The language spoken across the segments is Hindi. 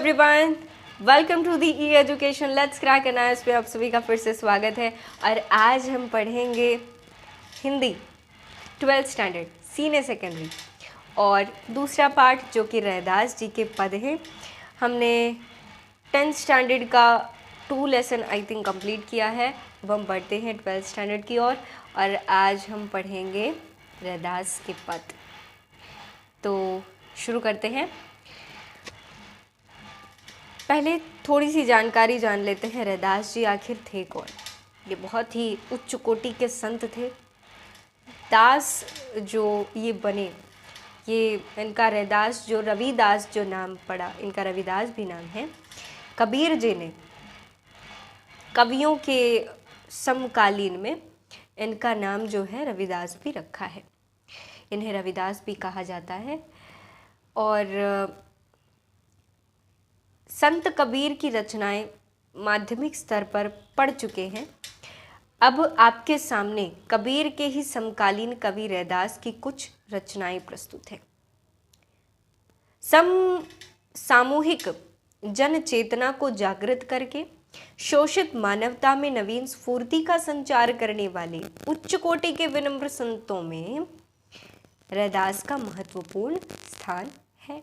Everyone, welcome to the E education let's crack an IAS पे आप सभी का फिर से स्वागत है। और आज हम पढ़ेंगे Hindi 12th standard senior secondary और दूसरा पार्ट जो कि रैदास जी के पद हैं। हमने 10th स्टैंडर्ड का 2 लेसन आई थिंक कंप्लीट किया है। अब हम बढ़ते हैं 12th स्टैंडर्ड की ओर और आज हम पढ़ेंगे रैदास के पद। तो शुरू करते हैं। पहले थोड़ी सी जानकारी जान लेते हैं, रैदास जी आखिर थे कौन। ये बहुत ही उच्च कोटि के संत थे। दास जो ये बने, ये इनका रैदास जो रविदास जो नाम पड़ा, इनका रविदास भी नाम है। कबीर जी ने कवियों के समकालीन में इनका नाम जो है रविदास भी रखा है। इन्हें रविदास भी कहा जाता है। और संत कबीर की रचनाएं माध्यमिक स्तर पर पढ़ चुके हैं। अब आपके सामने कबीर के ही समकालीन कवि रैदास की कुछ रचनाएं प्रस्तुत हैं। सामूहिक जन चेतना को जागृत करके शोषित मानवता में नवीन स्फूर्ति का संचार करने वाले उच्च कोटि के विनम्र संतों में रैदास का महत्वपूर्ण स्थान है।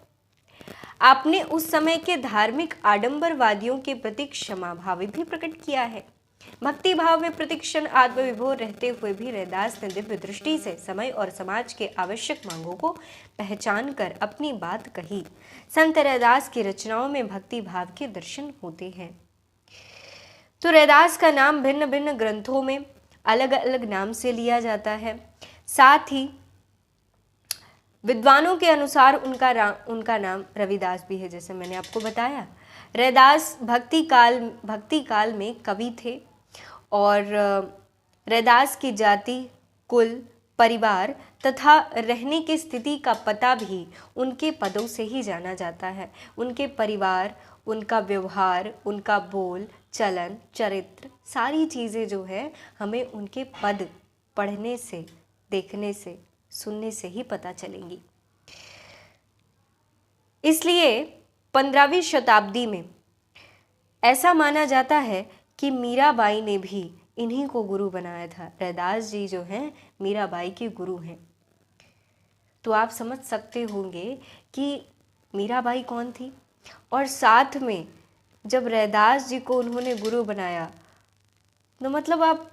आपने उस समय के धार्मिक आडंबरवादियों के प्रति क्षमा भाव भी प्रकट किया है। भक्ति भाव में प्रतिक्षण आत्मविभोर रहते हुए भी रैदास ने दिव्य दृष्टि से समय और समाज के आवश्यक मांगों को पहचान कर अपनी बात कही। संत रैदास की रचनाओं में भक्ति भाव के दर्शन होते हैं। तो रैदास का नाम भिन्न भिन्न ग्रंथों में अलग अलग नाम से लिया जाता है। साथ ही विद्वानों के अनुसार उनका नाम रविदास भी है, जैसे मैंने आपको बताया। रैदास भक्ति काल में कवि थे और रैदास की जाति, कुल, परिवार तथा रहने की स्थिति का पता भी उनके पदों से ही जाना जाता है। उनके परिवार, उनका व्यवहार, उनका बोल चलन, चरित्र, सारी चीज़ें जो है हमें उनके पद पढ़ने से, देखने से, सुनने से ही पता चलेंगी। इसलिए 15वीं शताब्दी में ऐसा माना जाता है कि मीराबाई ने भी इन्हीं को गुरु बनाया था। रैदास जी जो हैं मीराबाई के गुरु हैं। तो आप समझ सकते होंगे कि मीराबाई कौन थी। और साथ में जब रैदास जी को उन्होंने गुरु बनाया, तो मतलब आप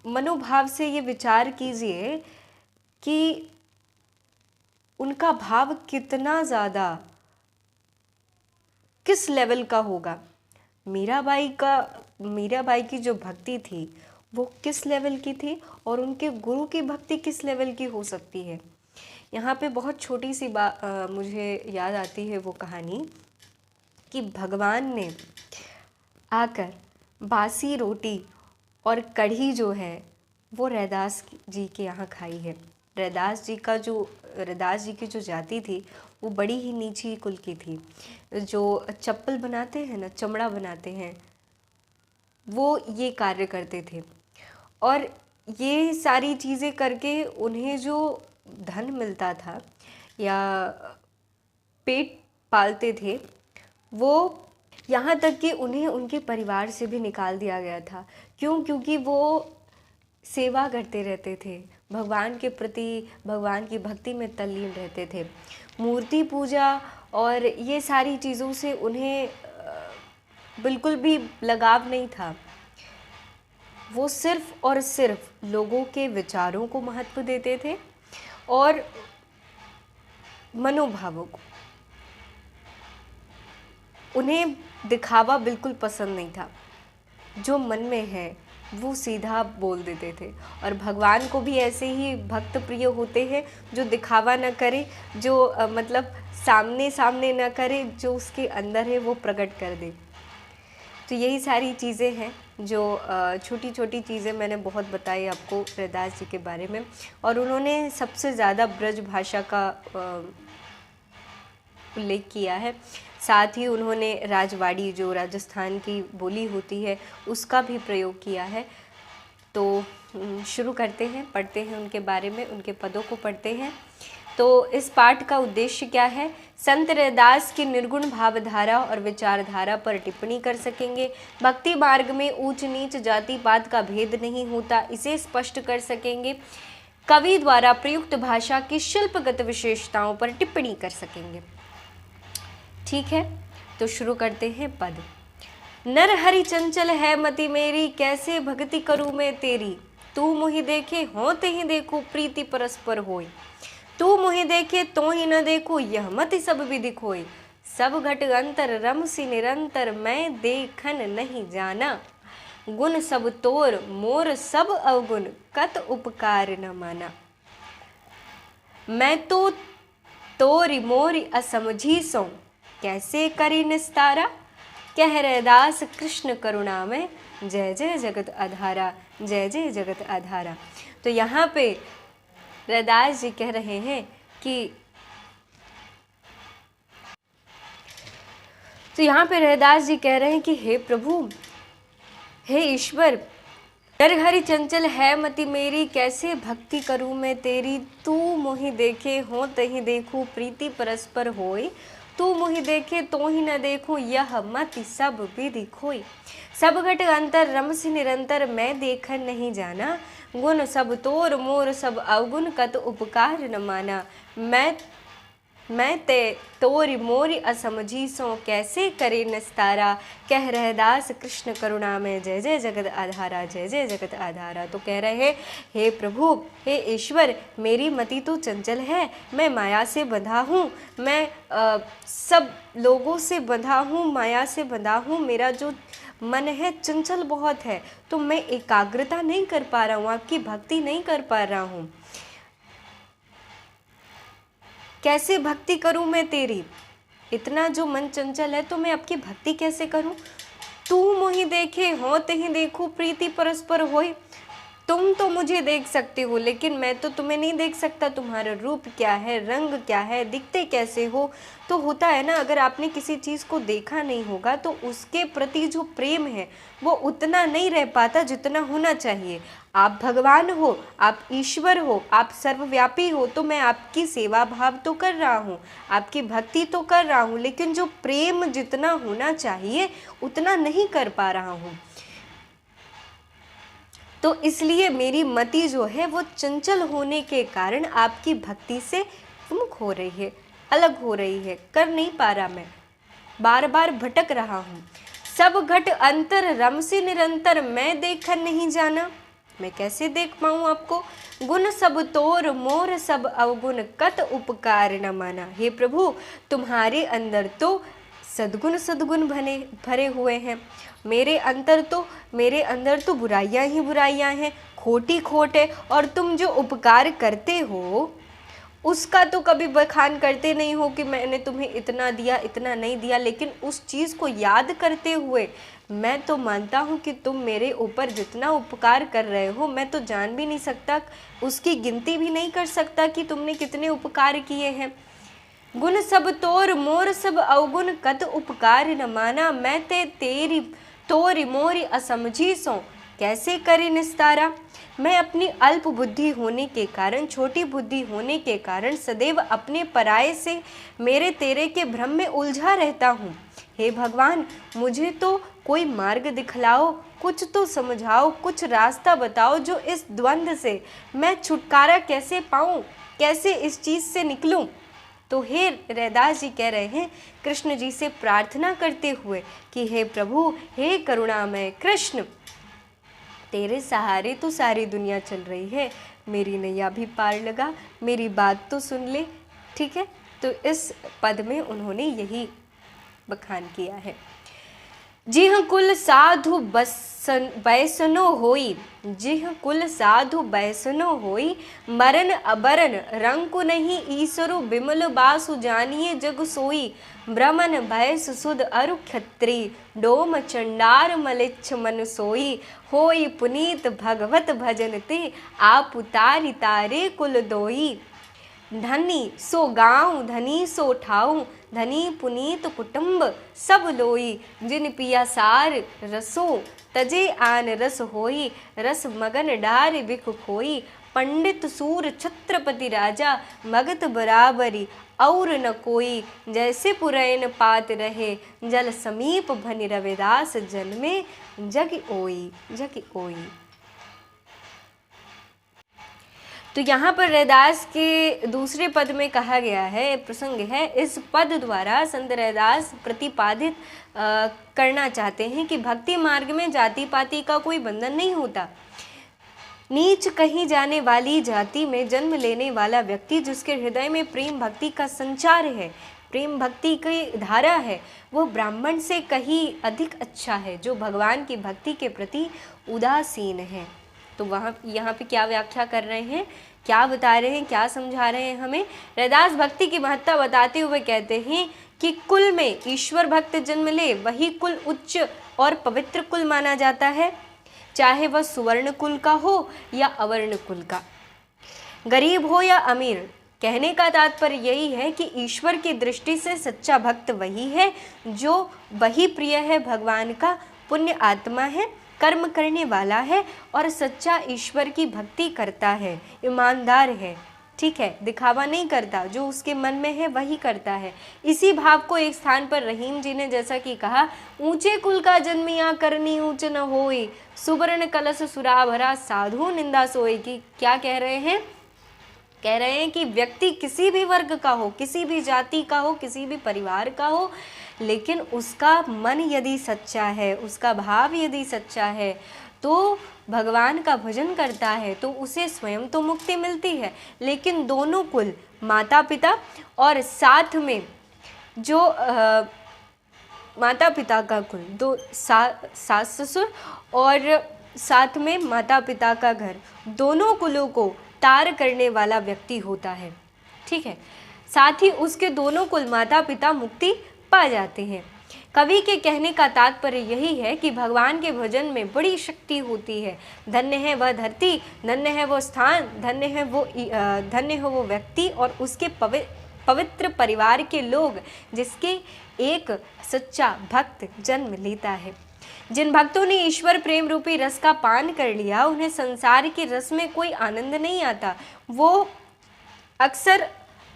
मनोभाव से ये विचार कीजिए कि उनका भाव कितना ज़्यादा, किस लेवल का होगा। मीराबाई की जो भक्ति थी वो किस लेवल की थी और उनके गुरु की भक्ति किस लेवल की हो सकती है। यहाँ पे बहुत छोटी सी बात मुझे याद आती है, वो कहानी कि भगवान ने आकर बासी रोटी और कढ़ी जो है वो रैदास जी के यहाँ खाई है। रैदास जी की जो जाति थी वो बड़ी ही नीची कुल की थी। जो चप्पल बनाते हैं ना, चमड़ा बनाते हैं, वो ये कार्य करते थे। और ये सारी चीज़ें करके उन्हें जो धन मिलता था या पेट पालते थे, वो यहाँ तक कि उन्हें उनके परिवार से भी निकाल दिया गया था। क्यों? क्योंकि वो सेवा करते रहते थे, भगवान के प्रति, भगवान की भक्ति में तल्लीन रहते थे। मूर्ति पूजा और ये सारी चीज़ों से उन्हें बिल्कुल भी लगाव नहीं था। वो सिर्फ और सिर्फ लोगों के विचारों को महत्व देते थे और मनोभावों को। उन्हें दिखावा बिल्कुल पसंद नहीं था। जो मन में है वो सीधा बोल देते थे। और भगवान को भी ऐसे ही भक्त प्रिय होते हैं जो दिखावा न करे, जो मतलब सामने न करे, जो उसके अंदर है वो प्रकट कर दे। तो यही सारी चीज़ें हैं जो छोटी छोटी चीज़ें मैंने बहुत बताई आपको रैदास जी के बारे में। और उन्होंने सबसे ज़्यादा ब्रज भाषा का उल्लेख किया है। साथ ही उन्होंने राजवाड़ी, जो राजस्थान की बोली होती है, उसका भी प्रयोग किया है। तो शुरू करते हैं, पढ़ते हैं उनके बारे में, उनके पदों को पढ़ते हैं। तो इस पाठ का उद्देश्य क्या है? संत रैदास की निर्गुण भावधारा और विचारधारा पर टिप्पणी कर सकेंगे। भक्ति मार्ग में ऊंच नीच जाति पात का भेद नहीं होता, इसे स्पष्ट कर सकेंगे। कवि द्वारा प्रयुक्त भाषा की शिल्पगत विशेषताओं पर टिप्पणी कर सकेंगे। ठीक है, तो शुरू करते हैं पद। नर हरि चंचल है मति मेरी, कैसे भक्ति करूं मैं तेरी। तू मुहि देखे हों तेहि देखूं, प्रीति परस्पर होय। तू मुहि देखे तो ही न देखूं, यह मति सब विधि खोय। सब घट अंतर रमसी निरंतर, मैं देखन नहीं जाना। गुण सब तोर मोर सब अवगुण, कत उपकार न माना। मैं तो तोरी मोरी असमझी सो, कैसे करी निस्तारा। कह रैदास कृष्ण करुणा में, जय जय जगत आधारा, जय जय जगत आधारा। तो यहाँ पे रैदास जी कह रहे हैं कि रैदास जी कह रहे हैं कि हे प्रभु, हे ईश्वर, नर हरि चंचल है मति मेरी, कैसे भक्ति करूं मैं तेरी। तू मोहि देखे हों तहि देखूं, प्रीति परस्पर होय। तू मोहि देखे तो ही न देखूं, यह मति सब विधि खोय। सब घट अंतर रमसी निरंतर, मैं देखन नहीं जाना। गुण सब तोर मोर सब अवगुण, कत उपकार न माना। मैं ते तोरी मोरी असमझी सो, कैसे करे निस्तारा। कह रैदास कृष्ण करुणा में, जय जय जगत आधारा, जय जय जगत आधारा। तो कह रहे हैं, हे प्रभु, हे ईश्वर, मेरी मति तो चंचल है, मैं माया से बंधा हूँ, मैं सब लोगों से बंधा हूँ, माया से बंधा हूँ। मेरा जो मन है चंचल बहुत है, तो मैं एकाग्रता नहीं कर पा रहा हूँ, आपकी भक्ति नहीं कर पा रहा हूँ। कैसे भक्ति करूं मैं तेरी, इतना जो मन चंचल है, तो मैं आपकी भक्ति कैसे करूं। तू मोहि देखे हों तेहि देखूं, प्रीति परस्पर होय। तुम तो मुझे देख सकते हो, लेकिन मैं तो तुम्हें नहीं देख सकता। तुम्हारा रूप क्या है, रंग क्या है, दिखते कैसे हो। तो होता है ना, अगर आपने किसी चीज़ को देखा नहीं होगा तो उसके प्रति जो प्रेम है वो उतना नहीं रह पाता जितना होना चाहिए। आप भगवान हो, आप ईश्वर हो, आप सर्वव्यापी हो, तो मैं आपकी सेवा भाव तो कर रहा हूँ, आपकी भक्ति तो कर रहा हूँ, लेकिन जो प्रेम जितना होना चाहिए उतना नहीं कर पा रहा हूँ। तो इसलिए मेरी मति जो है वो चंचल होने के कारण आपकी भक्ति से विमुख हो रही है, अलग हो रही है, कर नहीं पा रहा, मैं बार बार भटक रहा हूँ। सब घट अंतर रमसी निरंतर, मैं देखन नहीं जाना। मैं कैसे देख पाऊँ आपको। गुण सब तोर मोर सब अवगुण, कत उपकार न माना। हे प्रभु, तुम्हारे अंदर तो सद्गुण भरे हुए हैं, मेरे अंदर तो बुराइयां ही बुराइयां हैं, खोटी खोट है। और तुम जो उपकार करते हो उसका तो कभी बखान करते नहीं हो कि मैंने तुम्हें इतना दिया, इतना नहीं दिया। लेकिन उस चीज़ को याद करते हुए मैं तो मानता हूँ कि तुम मेरे ऊपर जितना उपकार कर रहे हो, मैं तो जान भी नहीं सकता, उसकी गिनती भी नहीं कर सकता कि तुमने कितने उपकार किए हैं। गुण सब तोर मोर सब अवगुण, कत उपकार न माना। मैं तेरी तोरी मोरी असमझी सो, कैसे करे निस्तारा। मैं अपनी अल्प बुद्धि होने के कारण, छोटी बुद्धि होने के कारण सदैव अपने पराये से मेरे तेरे के भ्रम में उलझा रहता हूँ। हे भगवान, मुझे तो कोई मार्ग दिखलाओ, कुछ तो समझाओ, कुछ रास्ता बताओ जो इस द्वंद्व से मैं छुटकारा कैसे पाऊँ, कैसे इस चीज़ से निकलूँ। तो हे रैदास जी कह रहे हैं कृष्ण जी से प्रार्थना करते हुए कि हे प्रभु, हे करुणामय कृष्ण, तेरे सहारे तो सारी दुनिया चल रही है, मेरी नैया भी पार लगा, मेरी बात तो सुन ले। ठीक है, तो इस पद में उन्होंने यही बखान किया है। जिह कुल साधु बैसनो होई, जिह कुल साधु बैसनो होई, मरण अबरन रंकु नहीं, ईसरु बिमल बासु जानिए जग सोई। ब्रह्मन भयस सुध अरु क्षत्री, डोम चंडार मलिच्छ मन सोई। होई पुनीत भगवत भजन ते, आप तारि तारे कुल दोई। धनी सो गाँव धनी सो ठाऊ, धनी पुनीत कुटुंब सब लोई। जिन पिया सार रसो तजे आन रस होई, रस मगन डार बिख खोई। पंडित सूर छत्रपति राजा, मगध बराबरी और न कोई। जैसे पुरैन पात रहे, जल समीप भनि रविदास। जन्मे जग ओई, जग ओई। तो यहाँ पर रैदास के दूसरे पद में कहा गया है, प्रसंग है, इस पद द्वारा संत रैदास प्रतिपादित करना चाहते हैं कि भक्ति मार्ग में जाति पाति का कोई बंधन नहीं होता। नीच कहीं जाने वाली जाति में जन्म लेने वाला व्यक्ति, जिसके हृदय में प्रेम भक्ति का संचार है, प्रेम भक्ति की धारा है, वो ब्राह्मण से कहीं अधिक अच्छा है, जो भगवान की भक्ति के प्रति उदासीन है। तो वहाँ यहाँ पे क्या व्याख्या कर रहे हैं, क्या बता रहे हैं, क्या समझा रहे हैं हमें? रैदास भक्ति की महत्ता बताते हुए कहते हैं कि कुल में ईश्वर भक्त जन्म ले, वही कुल उच्च और पवित्र कुल माना जाता है, चाहे वह सुवर्ण कुल का हो या अवर्ण कुल का, गरीब हो या अमीर। कहने का तात्पर्य यही है कि ईश्वर की दृष्टि से सच्चा भक्त वही है जो वही प्रिय है भगवान का, पुण्य आत्मा है, कर्म करने वाला है और सच्चा ईश्वर की भक्ति करता है, ईमानदार है, ठीक है, दिखावा नहीं करता, जो उसके मन में है वही करता है। इसी भाव को एक स्थान पर रहीम जी ने जैसा कि कहा, ऊंचे कुल का जन्मिया करनी ऊंच न होई, सुवर्ण कलश सुरा भरा साधु निंदा सोई। की क्या कह रहे हैं? कह रहे हैं कि व्यक्ति किसी भी वर्ग का हो, किसी भी जाति का हो, किसी भी परिवार का हो, लेकिन उसका मन यदि सच्चा है, उसका भाव यदि सच्चा है, तो भगवान का भजन करता है, तो उसे स्वयं तो मुक्ति मिलती है, लेकिन दोनों कुल, माता पिता और साथ में जो माता पिता का कुल, दो सास ससुर और साथ में माता पिता का घर, दोनों कुलों को तार करने वाला व्यक्ति होता है, ठीक है। साथ ही उसके दोनों कुल माता पिता मुक्ति पा जाते हैं। कवि के कहने का तात्पर्य यही है कि भगवान के भजन में बड़ी शक्ति होती है। धन्य है वह धरती, धन्य है वो स्थान, धन्य हो वो व्यक्ति और उसके पवित्र परिवार के लोग, जिसके एक सच्चा भक्त जन्म लेता है। जिन भक्तों ने ईश्वर प्रेम रूपी रस का पान कर लिया, उन्हें संसार के रस में कोई आनंद नहीं आता। वो अक्सर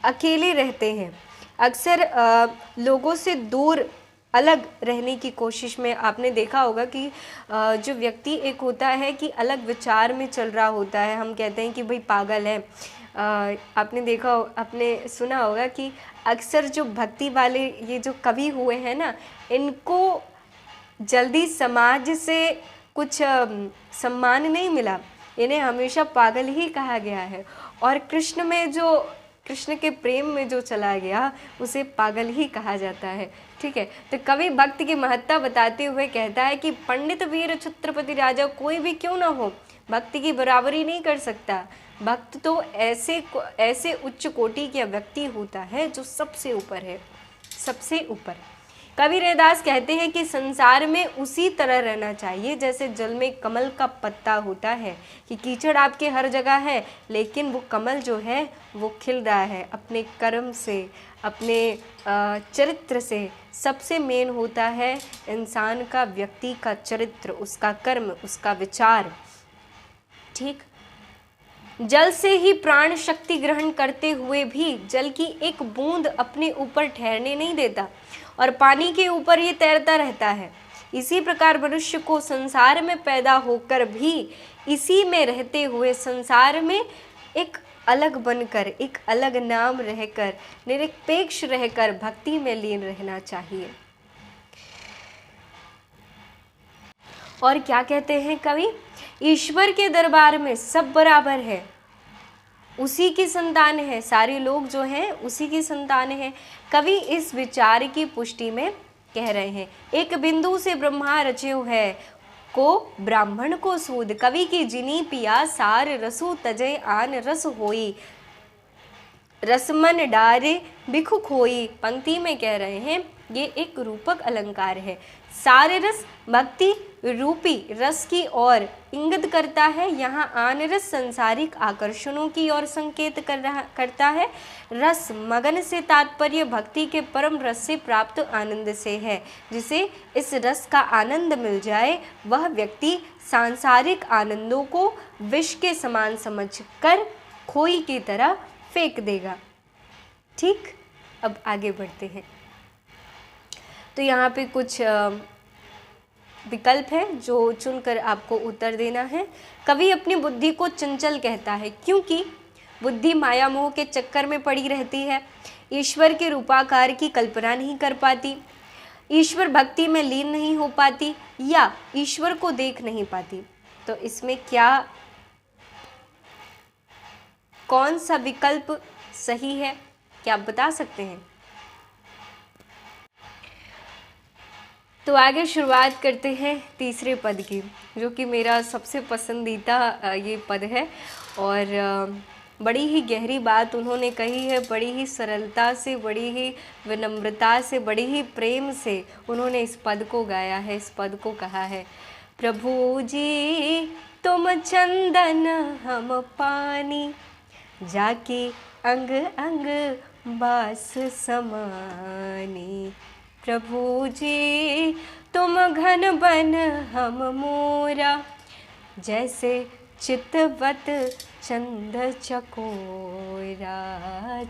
अकेले रहते हैं, अक्सर लोगों से दूर अलग रहने की कोशिश में। आपने देखा होगा कि जो व्यक्ति एक होता है कि अलग विचार में चल रहा होता है, हम कहते हैं कि भाई पागल है। आपने देखा, आपने सुना होगा कि अक्सर जो भक्ति वाले ये जो कवि हुए हैं ना, इनको जल्दी समाज से कुछ सम्मान नहीं मिला, इन्हें हमेशा पागल ही कहा गया है। और कृष्ण के प्रेम में जो चला गया उसे पागल ही कहा जाता है, ठीक है। तो कवि भक्त की महत्ता बताते हुए कहता है कि पंडित वीर छत्रपति राजा, कोई भी क्यों ना हो, भक्ति की बराबरी नहीं कर सकता। भक्त तो ऐसे उच्च कोटि का व्यक्ति होता है जो सबसे ऊपर है, सबसे ऊपर। कवि रैदास कहते हैं कि संसार में उसी तरह रहना चाहिए जैसे जल में कमल का पत्ता होता है, कि कीचड़ आपके हर जगह है, लेकिन वो कमल जो है वो खिल रहा है अपने कर्म से, अपने चरित्र से। सबसे मेन होता है इंसान का, व्यक्ति का चरित्र, उसका कर्म, उसका विचार, ठीक। जल से ही प्राण शक्ति ग्रहण करते हुए भी जल की एक बूंद अपने ऊपर ठहरने नहीं देता और पानी के ऊपर ये तैरता रहता है। इसी प्रकार मनुष्य को संसार में पैदा होकर भी, इसी में रहते हुए संसार में एक अलग बनकर, एक अलग नाम रहकर, निरपेक्ष रहकर भक्ति में लीन रहना चाहिए। और क्या कहते हैं कवि? ईश्वर के दरबार में सब बराबर है, उसी की संतान है, सारे लोग जो हैं उसी की संतान है। कवि इस विचार की पुष्टि में कह रहे हैं, एक बिंदु से ब्रह्मा रच्यो है, को ब्राह्मण को सूद। कवि की जिनी पिया सार रसु तजय आन रस होई, रसमन डारे बिखु खोई। पंक्ति में कह रहे हैं, ये एक रूपक अलंकार है। सारे रस भक्ति रूपी रस की ओर इंगित करता है। यहाँ आन रस संसारिक आकर्षणों की ओर संकेत करता है। रस मगन से तात्पर्य भक्ति के परम रस से प्राप्त आनंद से है। जिसे इस रस का आनंद मिल जाए वह व्यक्ति सांसारिक आनंदों को विष के समान समझकर खोई की तरह फेंक देगा। ठीक, अब आगे बढ़ते हैं। तो यहाँ पे कुछ विकल्प है जो चुनकर आपको उत्तर देना है। कवि अपनी बुद्धि को चंचल कहता है क्योंकि बुद्धि माया मोह के चक्कर में पड़ी रहती है, ईश्वर के रूपाकार की कल्पना नहीं कर पाती, ईश्वर भक्ति में लीन नहीं हो पाती या ईश्वर को देख नहीं पाती। तो इसमें कौन सा विकल्प सही है, क्या आप बता सकते हैं? तो आगे शुरुआत करते हैं तीसरे पद की, जो कि मेरा सबसे पसंदीदा ये पद है और बड़ी ही गहरी बात उन्होंने कही है। बड़ी ही सरलता से, बड़ी ही विनम्रता से, बड़ी ही प्रेम से उन्होंने इस पद को गाया है, इस पद को कहा है। प्रभु जी तुम चंदन हम पानी, जाके अंग अंग बास समानी। प्रभु जी तुम घन बन हम मोरा, जैसे चितवत चंद चकोरा,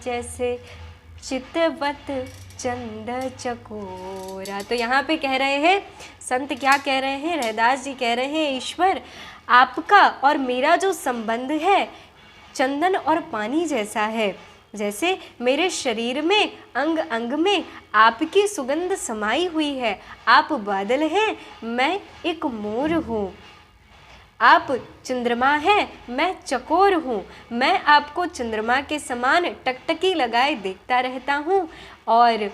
जैसे चितवत चंद चकोरा। तो यहाँ पे कह रहे हैं संत, क्या कह रहे हैं? रैदास जी कह रहे हैं ईश्वर आपका और मेरा जो संबंध है चंदन और पानी जैसा है। जैसे मेरे शरीर में अंग अंग में आपकी सुगंध समाई हुई है। आप बादल हैं, मैं एक मोर हूँ। आप चंद्रमा हैं, मैं चकोर हूँ। मैं आपको चंद्रमा के समान टकटकी लगाए देखता रहता हूँ और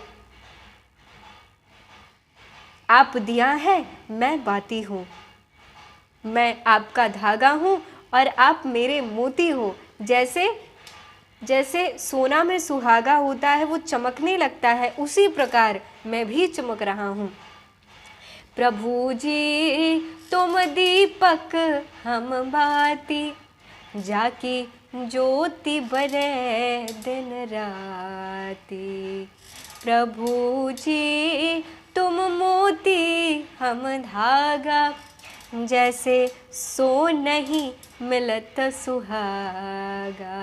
आप दिया है, मैं बाती हूँ। मैं आपका धागा हूँ और आप मेरे मोती हो। जैसे सोना में सुहागा होता है, वो चमकने लगता है, उसी प्रकार मैं भी चमक रहा हूँ। प्रभु जी तुम दीपक हम बाती, जाकी ज्योति बरे दिन राती। प्रभु जी तुम मोती हम धागा, जैसे सो नहीं मिलत सुहागा,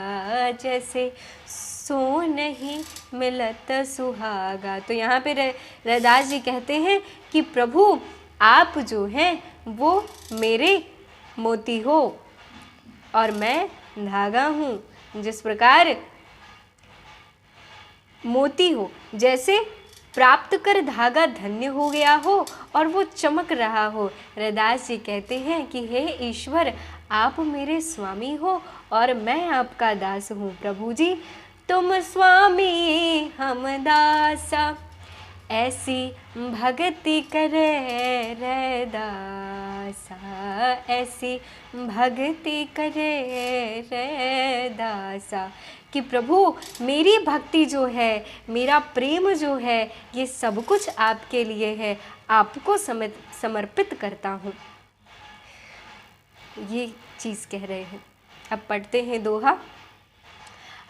जैसे सो नहीं मिलत सुहागा। तो यहाँ पे रैदास जी कहते हैं कि प्रभु आप जो हैं वो मेरे मोती हो और मैं धागा हूँ। जिस प्रकार मोती हो, जैसे प्राप्त कर धागा धन्य हो गया हो और वो चमक रहा हो। रैदास जी कहते हैं कि हे ईश्वर आप मेरे स्वामी हो और मैं आपका दास हूँ। प्रभु जी तुम स्वामी हम दासा, ऐसी भक्ति करे रैदासा, ऐसी भक्ति करे रैदासा। कि प्रभु मेरी भक्ति जो है, मेरा प्रेम जो है, ये सब कुछ आपके लिए है, आपको समर्पित करता हूँ। ये चीज़ कह रहे हैं। अब पढ़ते हैं दोहा।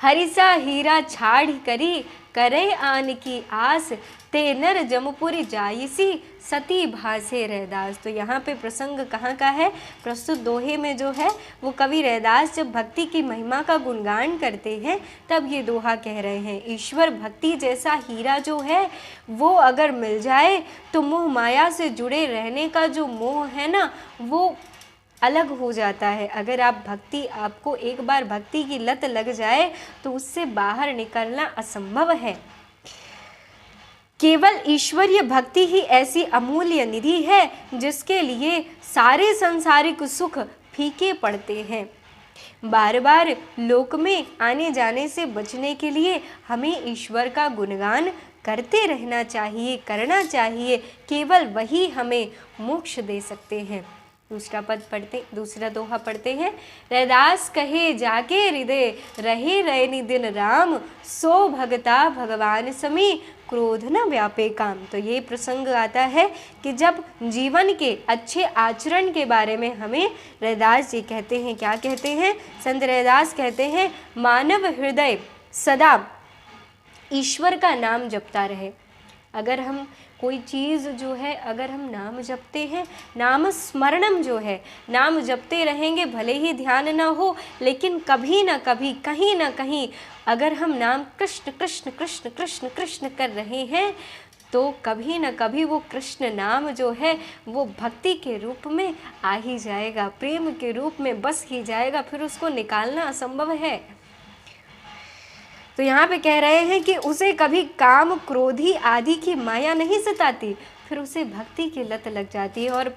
हरिसा हीरा छाड़ करी, करे आन की आस, ते नर जमपुरी जायसी, सती भासे रैदास। तो यहाँ पे प्रसंग कहाँ का है? प्रस्तुत दोहे में जो है वो कवि रैदास जब भक्ति की महिमा का गुणगान करते हैं तब ये दोहा कह रहे हैं। ईश्वर भक्ति जैसा हीरा जो है वो अगर मिल जाए तो मोह माया से जुड़े रहने का जो मोह है ना, वो अलग हो जाता है। अगर आपको एक बार भक्ति की लत लग जाए तो उससे बाहर निकलना असंभव है। केवल ईश्वरीय भक्ति ही ऐसी अमूल्य निधि है जिसके लिए सारे सांसारिक सुख फीके पड़ते हैं। बार बार लोक में आने जाने से बचने के लिए हमें ईश्वर का गुणगान करते रहना चाहिए, करना चाहिए। केवल वही हमें मोक्ष दे सकते हैं। दूसरा दोहा पढ़ते हैं। रैदास कहे जाके हृदय रहे रैनी दिन राम, सो भगता भगवान समी क्रोध न व्यापे काम। तो ये प्रसंग आता है कि जब जीवन के अच्छे आचरण के बारे में हमें रैदास जी कहते हैं, क्या कहते हैं? संत रैदास कहते हैं मानव हृदय सदा ईश्वर का नाम जपता रहे। अगर हम कोई चीज़ जो है, अगर हम नाम जपते हैं, नाम स्मरणम जो है, नाम जपते रहेंगे, भले ही ध्यान ना हो, लेकिन कभी ना कभी कहीं ना कहीं अगर हम नाम कृष्ण कृष्ण कृष्ण कृष्ण कृष्ण कर रहे हैं तो कभी ना कभी वो कृष्ण नाम जो है वो भक्ति के रूप में आ ही जाएगा, प्रेम के रूप में बस ही जाएगा, फिर उसको निकालना असंभव है। तो यहाँ पे कह रहे हैं कि उसे कभी काम क्रोधी आदि की माया नहीं सताती, फिर उसे भक्ति की लत लग जाती है। और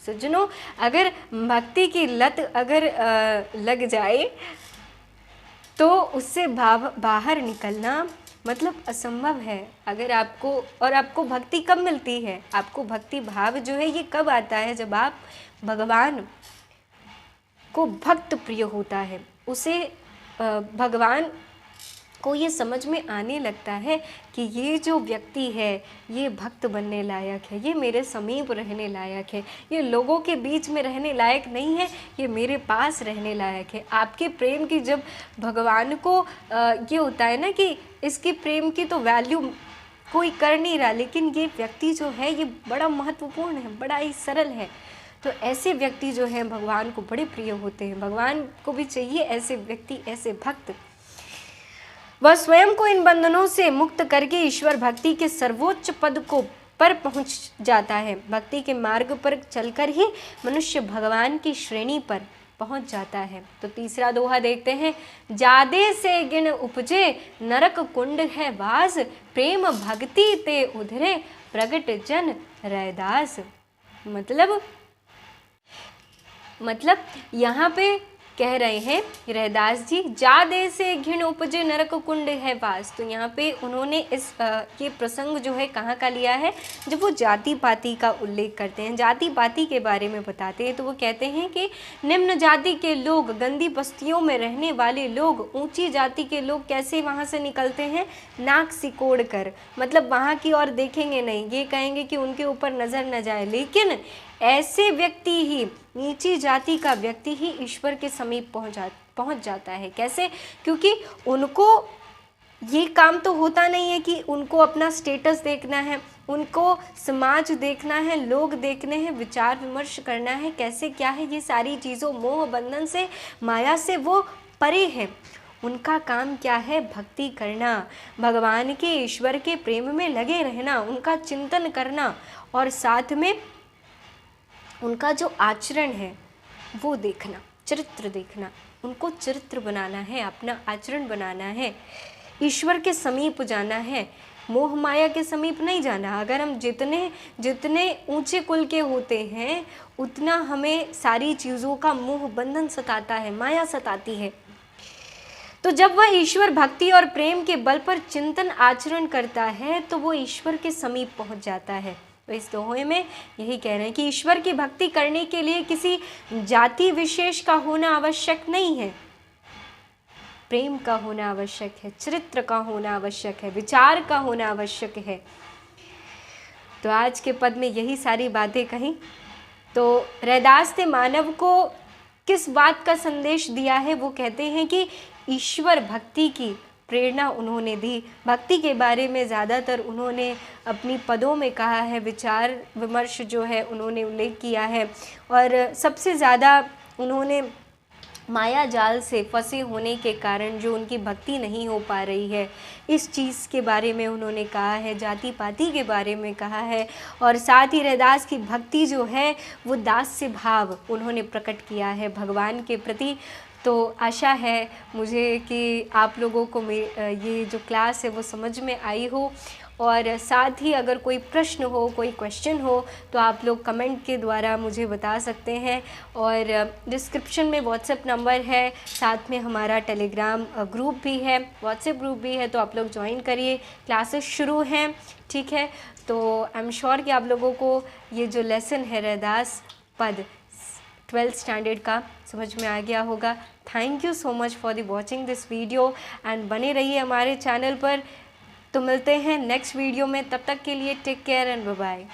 सज्जनों, अगर भक्ति की लत अगर लग जाए तो उससे बाहर निकलना मतलब असंभव है। अगर आपको भक्ति कब मिलती है? आपको भक्ति भाव जो है ये कब आता है? जब आप भगवान को भक्त प्रिय होता है, उसे भगवान को ये समझ में आने लगता है कि ये जो व्यक्ति है ये भक्त बनने लायक है, ये मेरे समीप रहने लायक है, ये लोगों के बीच में रहने लायक नहीं है, ये मेरे पास रहने लायक है। आपके प्रेम की जब भगवान को ये होता है ना कि इसकी प्रेम की तो वैल्यू कोई कर नहीं रहा, लेकिन ये व्यक्ति जो है ये बड़ा महत्वपूर्ण है, बड़ा ही सरल है, तो ऐसे व्यक्ति जो हैं भगवान को बड़े प्रिय होते हैं। भगवान को भी चाहिए ऐसे व्यक्ति, ऐसे भक्त। वह स्वयं को इन बंधनों से मुक्त करके ईश्वर भक्ति के सर्वोच्च पद को पर पहुंच जाता है। भक्ति के मार्ग पर चलकर ही मनुष्य भगवान की श्रेणी पर पहुंच जाता है। तो तीसरा दोहा देखते हैं। जादे से गिण उपजे नरक कुंड है वास, प्रेम भक्ति ते उधरे प्रगट जन रैदास। मतलब यहाँ पे कह रहे हैं रैदास जी, जादे से घिन उपजे नरक कुंड है वास। तो यहाँ पे उन्होंने ये प्रसंग जो है कहाँ का लिया है? जब वो जाति पाति का उल्लेख करते हैं, जाति पाति के बारे में बताते हैं, तो वो कहते हैं कि निम्न जाति के लोग, गंदी बस्तियों में रहने वाले लोग, ऊंची जाति के लोग कैसे वहाँ से निकलते हैं? नाक सिकोड़ कर, मतलब वहाँ की ओर देखेंगे नहीं, ये कहेंगे कि उनके ऊपर नज़र न जाए। लेकिन ऐसे व्यक्ति ही, नीची जाति का व्यक्ति ही ईश्वर के समीप पहुंच जाता है। कैसे? क्योंकि उनको ये काम तो होता नहीं है कि उनको अपना स्टेटस देखना है, उनको समाज देखना है, लोग देखने हैं, विचार विमर्श करना है, कैसे क्या है, ये सारी चीज़ों मोह बंधन से, माया से वो परे है। उनका काम क्या है? भक्ति करना, भगवान के, ईश्वर के प्रेम में लगे रहना, उनका चिंतन करना, और साथ में उनका जो आचरण है वो देखना, चरित्र देखना। उनको चरित्र बनाना है, अपना आचरण बनाना है, ईश्वर के समीप जाना है, मोह माया के समीप नहीं जाना। अगर हम जितने ऊंचे कुल के होते हैं उतना हमें सारी चीज़ों का मोह बंधन सताता है, माया सताती है। तो जब वह ईश्वर भक्ति और प्रेम के बल पर चिंतन आचरण करता है तो वो ईश्वर के समीप पहुंच जाता है। तो इस दोहे में यही कह रहे हैं कि ईश्वर की भक्ति करने के लिए किसी जाति विशेष का होना आवश्यक नहीं है, प्रेम का होना आवश्यक है, चरित्र का होना आवश्यक है, विचार का होना आवश्यक है। तो आज के पद में यही सारी बातें कहीं। तो रैदास ने मानव को किस बात का संदेश दिया है? वो कहते हैं कि ईश्वर भक्ति की प्रेरणा उन्होंने दी। भक्ति के बारे में ज़्यादातर उन्होंने अपनी पदों में कहा है, विचार विमर्श जो है उन्होंने उल्लेख किया है, और सबसे ज़्यादा उन्होंने माया जाल से फंसे होने के कारण जो उनकी भक्ति नहीं हो पा रही है, इस चीज़ के बारे में उन्होंने कहा है, जाति पाति के बारे में कहा है, और साथ ही रैदास की भक्ति जो है वो दास्य भाव उन्होंने प्रकट किया है भगवान के प्रति। तो आशा है मुझे कि आप लोगों को ये जो क्लास है वो समझ में आई हो, और साथ ही अगर कोई प्रश्न हो, कोई क्वेश्चन हो तो आप लोग कमेंट के द्वारा मुझे बता सकते हैं। और डिस्क्रिप्शन में व्हाट्सएप नंबर है, साथ में हमारा टेलीग्राम ग्रुप भी है, व्हाट्सएप ग्रुप भी है, तो आप लोग ज्वाइन करिए। क्लासेस शुरू हैं, ठीक है। तो आई एम श्योर कि आप लोगों को ये जो लेसन है रैदास पद 12th स्टैंडर्ड का समझ में आ गया होगा। Thank you so much for the watching this video and बने रहिए हमारे चैनल पर। तो मिलते हैं नेक्स्ट वीडियो में, तब तक के लिए take care and bye bye.